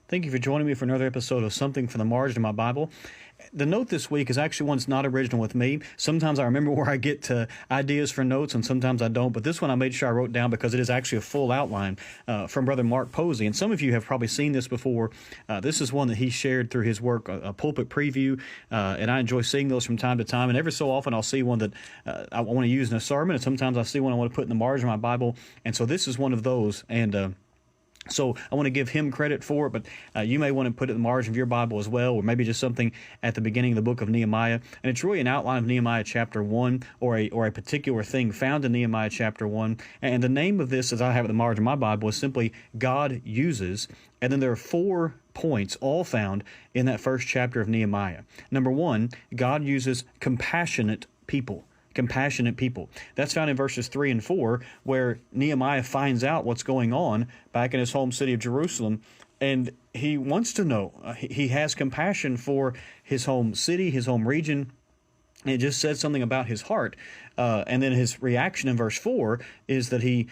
Thank you for joining me for another episode of Something from the Margin of My Bible. The note this week is actually one that's not original with me. Sometimes I remember where I get to ideas for notes, and sometimes I don't. But this one I made sure I wrote down because it is actually a full outline from Brother Mark Posey. And some of you have probably seen this before. This is one that he shared through his work, a pulpit preview, and I enjoy seeing those from time to time. And every so often I'll see one that I want to use in a sermon, and sometimes I see one I want to put in the margin of my Bible. And so this is one of those. And so I want to give him credit for it, but you may want to put it in the margin of your Bible as well, or maybe just something at the beginning of the book of Nehemiah. And it's really an outline of Nehemiah chapter 1 or a particular thing found in Nehemiah chapter 1. And the name of this, as I have it in the margin of my Bible, is simply God Uses. And then there are 4 points all found in that first chapter of Nehemiah. Number 1, God uses compassionate people. Compassionate people. That's found in verses 3 and 4, where Nehemiah finds out what's going on back in his home city of Jerusalem, and he wants to know. He has compassion for his home city, his home region. It just says something about his heart. And then his reaction in verse 4 is that he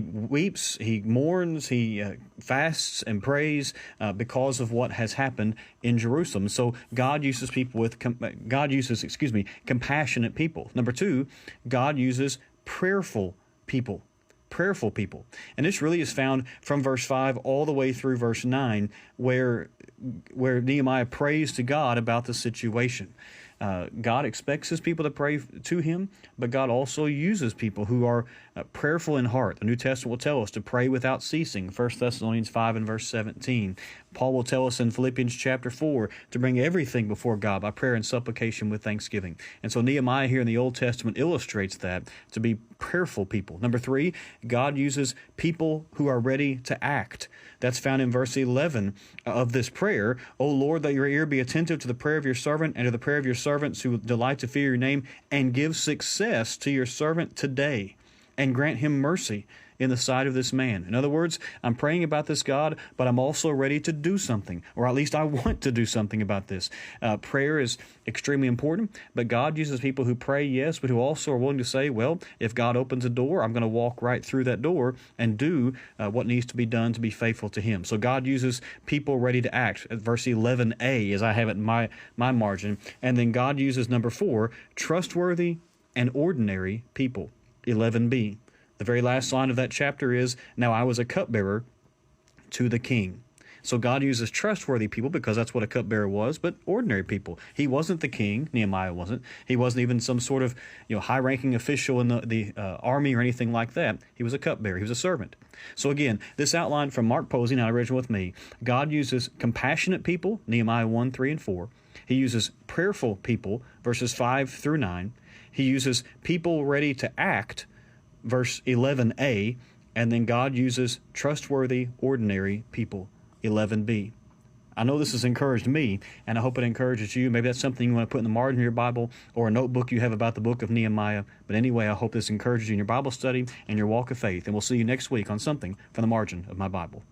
weeps, he mourns, he fasts and prays because of what has happened in Jerusalem. So God uses compassionate people. Number 2, God uses prayerful people. Prayerful people. And this really is found from verse 5 all the way through verse 9, where Nehemiah prays to God about the situation. God expects his people to pray to him, but God also uses people who are prayerful in heart. The New Testament will tell us to pray without ceasing, 1 Thessalonians 5 and verse 17. Paul will tell us in Philippians chapter 4 to bring everything before God by prayer and supplication with thanksgiving. And so Nehemiah here in the Old Testament illustrates that, to be prayerful people. Number 3, God uses people who are ready to act. That's found in verse 11 of this prayer. O Lord, let your ear be attentive to the prayer of your servant and to the prayer of your servants who delight to fear your name, and give success to your servant today, and grant him mercy in the sight of this man. In other words, I'm praying about this, God, but I'm also ready to do something, or at least I want to do something about this. Prayer is extremely important, but God uses people who pray, yes, but who also are willing to say, well, if God opens a door, I'm going to walk right through that door and do what needs to be done to be faithful to him. So God uses people ready to act. At verse 11a, as I have it in my margin. And then God uses, number 4, trustworthy and ordinary people. 11b. The very last line of that chapter is, now I was a cupbearer to the king. So God uses trustworthy people because that's what a cupbearer was, but ordinary people. He wasn't the king. Nehemiah wasn't. He wasn't even some sort of high-ranking official in the army or anything like that. He was a cupbearer. He was a servant. So again, this outline from Mark Posey, not original with me. God uses compassionate people, Nehemiah 1, 3, and 4. He uses prayerful people, verses 5 through 9. He uses people ready to act, verse 11a, and then God uses trustworthy, ordinary people, 11b. I know this has encouraged me, and I hope it encourages you. Maybe that's something you want to put in the margin of your Bible or a notebook you have about the book of Nehemiah. But anyway, I hope this encourages you in your Bible study and your walk of faith. And we'll see you next week on Something from the Margin of My Bible.